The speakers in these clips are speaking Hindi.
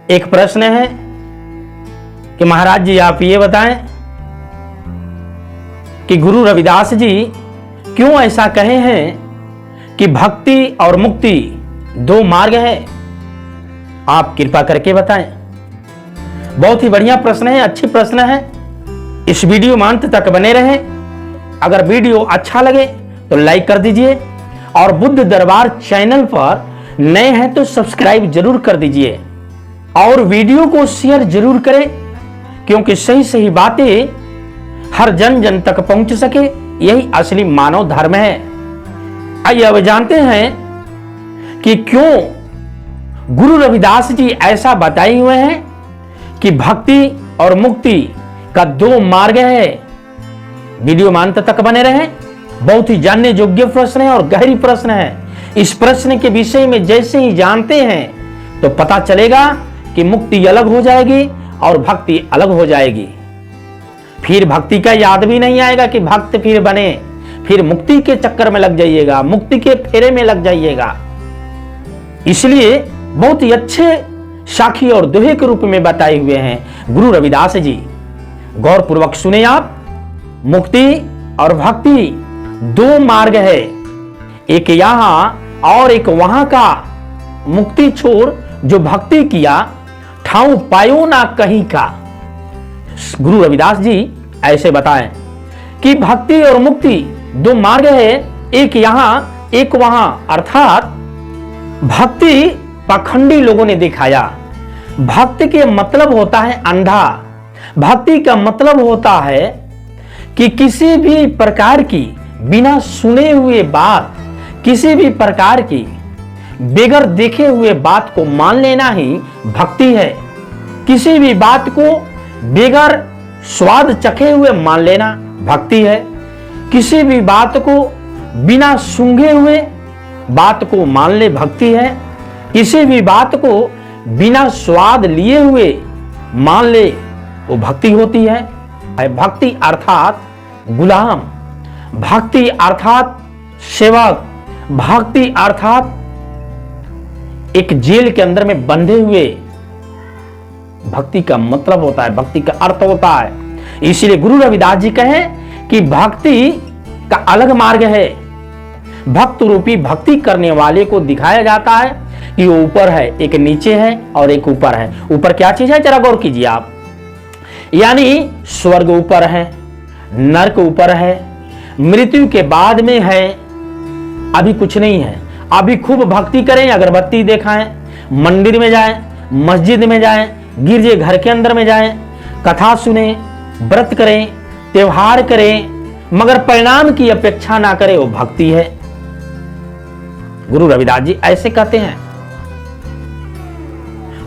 एक प्रश्न है कि महाराज जी आप ये बताएं कि गुरु रविदास जी क्यों ऐसा कहे हैं कि भक्ति और मुक्ति दो मार्ग है। आप कृपा करके बताएं। बहुत ही बढ़िया प्रश्न है, अच्छी प्रश्न है। इस वीडियो में अंत तक बने रहें। अगर वीडियो अच्छा लगे तो लाइक कर दीजिए और बुद्ध दरबार चैनल पर नए हैं तो सब्सक्राइब जरूर कर दीजिए और वीडियो को शेयर जरूर करें, क्योंकि सही सही बातें हर जन जन तक पहुंच सके, यही असली मानव धर्म है। आइए अब जानते हैं कि क्यों गुरु रविदास जी ऐसा बताए हुए हैं कि भक्ति और मुक्ति का दो मार्ग है। वीडियो में अंत तक बने रहें। बहुत ही जानने योग्य प्रश्न है और गहरी प्रश्न है। इस प्रश्न के विषय में जैसे ही जानते हैं तो पता चलेगा कि मुक्ति अलग हो जाएगी और भक्ति अलग हो जाएगी। फिर भक्ति का याद भी नहीं आएगा कि भक्त फिर बने, फिर मुक्ति के चक्कर में लग जाइएगा, मुक्ति के फेरे में लग जाइएगा। इसलिए बहुत ही अच्छे साखी और दोहे के रूप में बताए हुए हैं गुरु रविदास जी। गौर पूर्वक सुने आप। मुक्ति और भक्ति दो मार्ग है, एक यहां और एक वहां का। मुक्ति छोड़ जो भक्ति किया, ठाऊ पायो ना कहीं का। गुरु रविदास जी ऐसे बताएं कि भक्ति और मुक्ति दो मार्ग है, एक यहां एक वहां। अर्थात भक्ति पाखंडी लोगों ने दिखाया। भक्ति के मतलब होता है अंधा। भक्ति का मतलब होता है कि किसी भी प्रकार की बिना सुने हुए बात, किसी भी प्रकार की बेगर देखे हुए बात को मान लेना ही भक्ति है। किसी भी बात को बेगर स्वाद चखे हुए मान लेना भक्ति है। किसी भी बात को बिना सूंघे हुए बात को मान ले भक्ति है। किसी भी बात को बिना स्वाद लिए हुए मान ले वो भक्ति होती है। भक्ति अर्थात गुलाम, भक्ति अर्थात सेवक, भक्ति अर्थात एक जेल के अंदर में बंधे हुए। भक्ति का मतलब होता है, भक्ति का अर्थ होता है। इसलिए गुरु रविदास जी कहे कि भक्ति का अलग मार्ग है। भक्त रूपी भक्ति करने वाले को दिखाया जाता है कि वो ऊपर है, एक नीचे है और एक ऊपर है। ऊपर क्या चीज है, जरा गौर कीजिए आप। यानी स्वर्ग ऊपर है, नरक ऊपर है, मृत्यु के बाद में है, अभी कुछ नहीं है। अभी खूब भक्ति करें, अगरबत्ती दिखाएं, मंदिर में जाएं, मस्जिद में जाएं, गिरजे घर के अंदर में जाएं, कथा सुने, व्रत करें, त्योहार करें, मगर परिणाम की अपेक्षा ना करें, वो भक्ति है। गुरु रविदास जी ऐसे कहते हैं।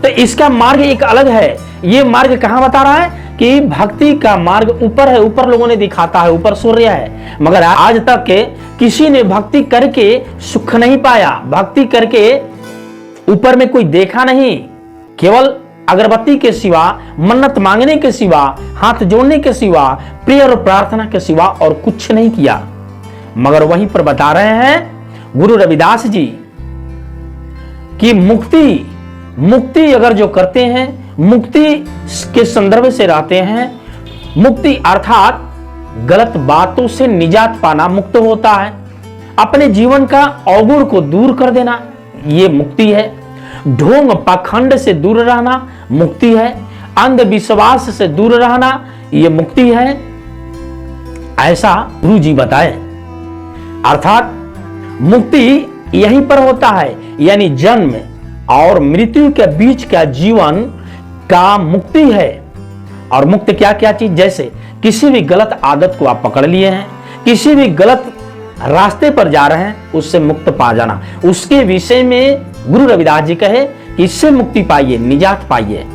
तो इसका मार्ग एक अलग है। ये मार्ग कहां बता रहा है कि भक्ति का मार्ग ऊपर है, ऊपर लोगों ने दिखाता है, ऊपर सूर्य है। मगर आज तक के किसी ने भक्ति करके सुख नहीं पाया, भक्ति करके ऊपर में कोई देखा नहीं। केवल अगरबत्ती के सिवा, मन्नत मांगने के सिवा, हाथ जोड़ने के सिवा, प्रेयर और प्रार्थना के सिवा और कुछ नहीं किया। मगर वहीं पर बता रहे हैं गुरु रविदास जी कि मुक्ति अगर जो करते हैं, मुक्ति के संदर्भ से रहते हैं। मुक्ति अर्थात गलत बातों से निजात पाना मुक्त होता है। अपने जीवन का अवगुण को दूर कर देना, ये मुक्ति है। ढोंग पाखंड से दूर रहना मुक्ति है। अंधविश्वास से दूर रहना ये मुक्ति है। ऐसा गुरु जी बताए। अर्थात मुक्ति यहीं पर होता है, यानी जन्म और मृत्यु के बीच का जीवन का मुक्ति है। और मुक्त क्या क्या चीज, जैसे किसी भी गलत आदत को आप पकड़ लिए हैं, किसी भी गलत रास्ते पर जा रहे हैं, उससे मुक्त पा जाना। उसके विषय में गुरु रविदास जी कहे कि इससे मुक्ति पाइए, निजात पाइए।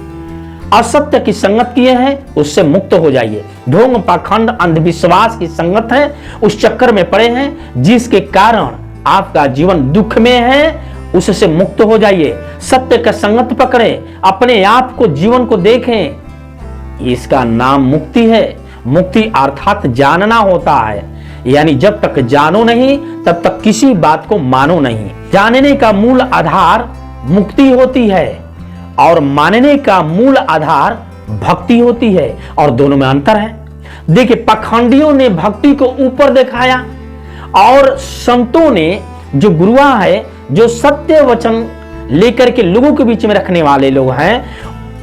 असत्य की संगत किए हैं, उससे मुक्त हो जाइए। ढोंग पाखंड अंधविश्वास की संगत है, उस चक्कर में पड़े हैं जिसके कारण आपका जीवन दुख में है, उससे मुक्त हो जाइए। सत्य का संगत पकड़े, अपने आप को, जीवन को देखें, इसका नाम मुक्ति है। मुक्ति अर्थात जानना होता है, यानी जब तक जानो नहीं तब तक किसी बात को मानो नहीं। जानने का मूल आधार मुक्ति होती है। और मानने का मूल आधार भक्ति होती है, और दोनों में अंतर है। देखिए, पखंडियों ने भक्ति को ऊपर दिखाया और संतों ने, जो गुरुआ है, जो सत्य वचन लेकर के लोगों के बीच में रखने वाले लोग हैं,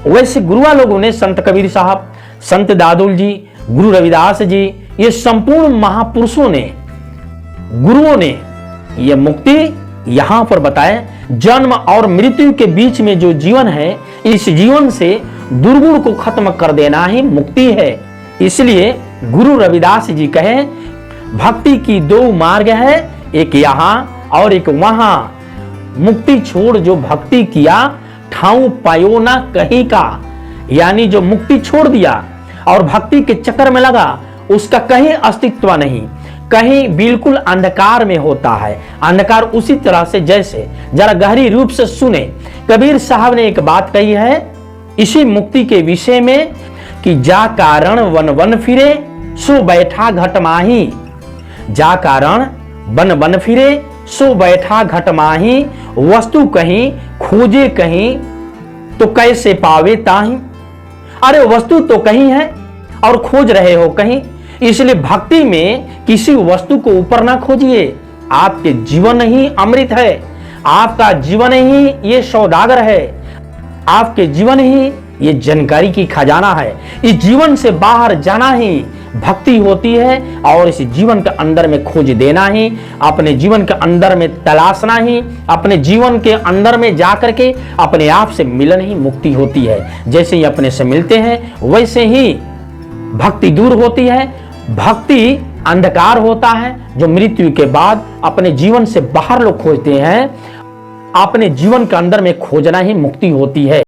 वैसे गुरुआ लोगों ने, संत कबीर साहब, संत दादुल जी, गुरु रविदास जी, ये संपूर्ण महापुरुषों ने, गुरुओं ने ये मुक्ति यहां पर बताए। जन्म और मृत्यु के बीच में जो जीवन है, इस जीवन से दुर्गुण को खत्म कर देना ही मुक्ति है। इसलिए गुरु रविदास जी कहे, भक्ति की दो मार्ग है, एक यहां और एक वहां। मुक्ति छोड़ जो भक्ति किया, ठाऊ पायो ना कहीं का। यानी जो मुक्ति छोड़ दिया और भक्ति के चक्कर में लगा, उसका कहीं अस्तित्व नहीं, कहीं बिल्कुल अंधकार में होता है। अंधकार उसी तरह से, जैसे जरा गहरी रूप से सुने, कबीर साहब ने एक बात कही है इसी मुक्ति के विषय में कि जा कारण वन वन फिरे सो बैठा घट माही। जा कारण वन वन फिरे सो बैठा घट माही। वस्तु कहीं खोजे कहीं तो कैसे पावे ताही। अरे वस्तु तो कहीं है और खोज रहे हो कहीं। इसलिए भक्ति में किसी वस्तु को ऊपर ना खोजिए। आपके जीवन ही अमृत है, आपका जीवन ही ये सौदागर है, आपके जीवन ही ये जानकारी की खजाना है। इस जीवन से बाहर जाना ही भक्ति होती है, और इस जीवन के अंदर में खोज देना ही, अपने जीवन के अंदर में तलाशना ही, अपने जीवन के अंदर में जाकर के अपने आप से मिलन ही मुक्ति होती है। जैसे ही अपने से मिलते हैं, वैसे ही भक्ति दूर होती है। भक्ति अंधकार होता है, जो मृत्यु के बाद अपने जीवन से बाहर लोग खोजते हैं। अपने जीवन के अंदर में खोजना ही मुक्ति होती है।